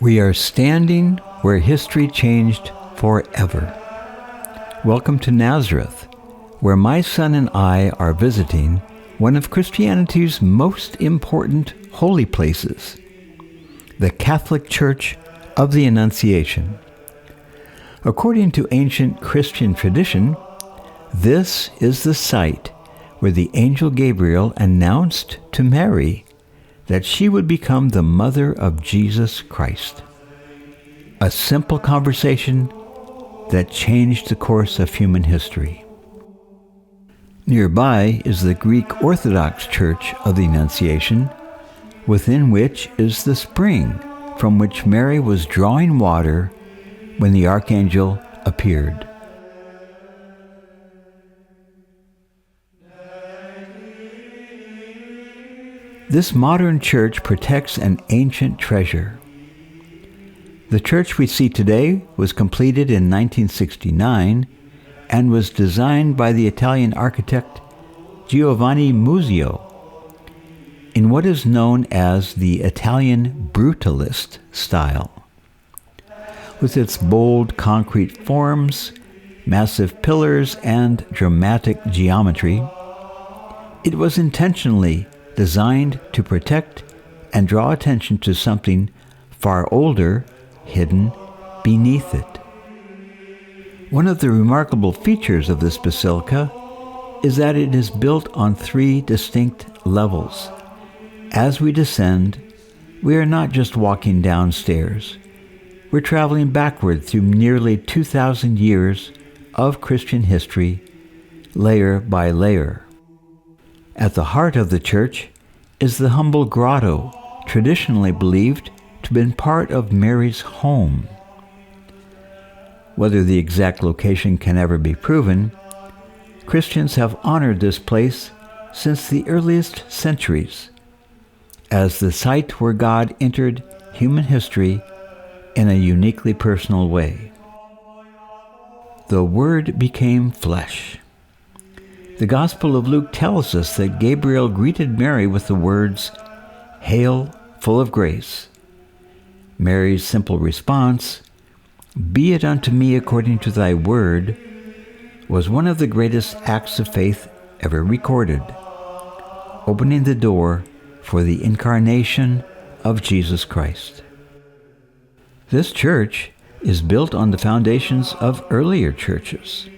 We are standing where history changed forever. Welcome to Nazareth, where my son and I are visiting one of Christianity's most important holy places, the Catholic Church of the Annunciation. According to ancient Christian tradition, this is the site where the Angel Gabriel announced to Mary that she would become the mother of Jesus Christ. A simple conversation that changed the course of human history. Nearby is the Greek Orthodox Church of the Annunciation, within which is the spring from which Mary was drawing water when the archangel appeared. This modern church protects an ancient treasure. The church we see today was completed in 1969 and was designed by the Italian architect Giovanni Musio in what is known as the Italian Brutalist style. With its bold concrete forms, massive pillars, and dramatic geometry, it was intentionally designed to protect and draw attention to something far older hidden beneath it. One of the remarkable features of this basilica is that it is built on 3 distinct levels. As we descend, we are not just walking downstairs. We're traveling backward through nearly 2,000 years of Christian history, layer by layer. At the heart of the church is the humble grotto, traditionally believed to have been part of Mary's home. Whether the exact location can ever be proven, Christians have honored this place since the earliest centuries as the site where God entered human history in a uniquely personal way. The Word became flesh. The Gospel of Luke tells us that Gabriel greeted Mary with the words, "Hail, full of grace." Mary's simple response, "Be it unto me according to thy word," was one of the greatest acts of faith ever recorded, opening the door for the incarnation of Jesus Christ. This church is built on the foundations of earlier churches.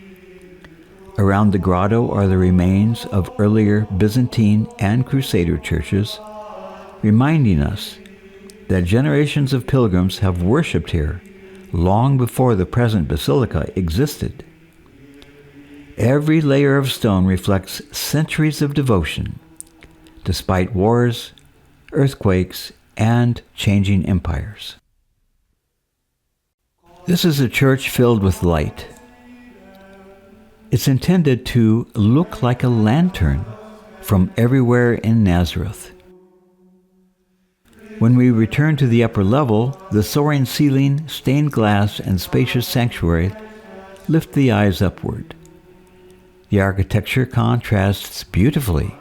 Around the grotto are the remains of earlier Byzantine and Crusader churches, reminding us that generations of pilgrims have worshipped here long before the present basilica existed. Every layer of stone reflects centuries of devotion, despite wars, earthquakes, and changing empires. This is a church filled with light. It's intended to look like a lantern from everywhere in Nazareth. When we return to the upper level, the soaring ceiling, stained glass, and spacious sanctuary lift the eyes upward. The architecture contrasts beautifully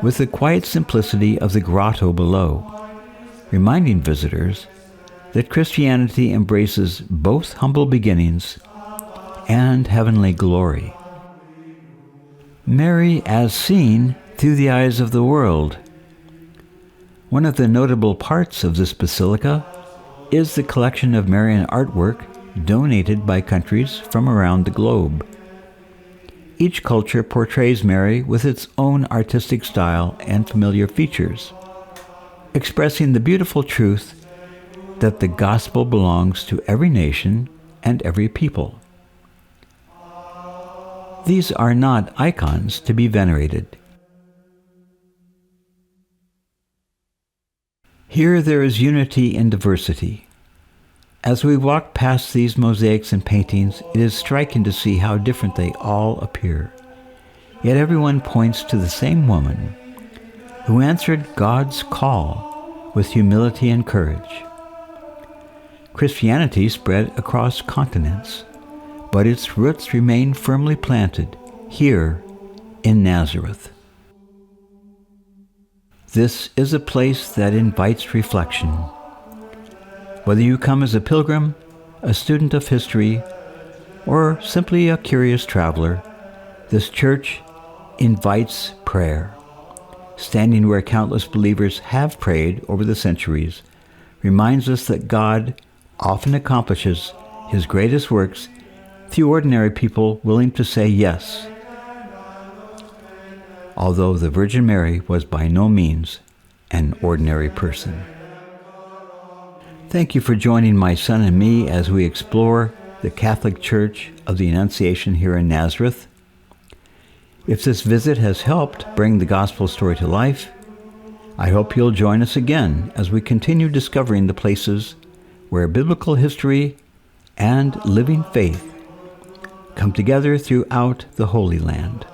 with the quiet simplicity of the grotto below, reminding visitors that Christianity embraces both humble beginnings and heavenly glory. Mary as seen through the eyes of the world. One of the notable parts of this basilica is the collection of Marian artwork donated by countries from around the globe. Each culture portrays Mary with its own artistic style and familiar features, expressing the beautiful truth that the gospel belongs to every nation and every people. These are not icons to be venerated. Here there is unity in diversity. As we walk past these mosaics and paintings, it is striking to see how different they all appear. Yet everyone points to the same woman who answered God's call with humility and courage. Christianity spread across continents, but its roots remain firmly planted here in Nazareth. This is a place that invites reflection. Whether you come as a pilgrim, a student of history, or simply a curious traveler, this church invites prayer. Standing where countless believers have prayed over the centuries reminds us that God often accomplishes his greatest works through ordinary people willing to say yes. Although the Virgin Mary was by no means an ordinary person. Thank you for joining my son and me as we explore the Catholic Church of the Annunciation here in Nazareth. If this visit has helped bring the gospel story to life, I hope you'll join us again as we continue discovering the places where biblical history and living faith come together throughout the Holy Land.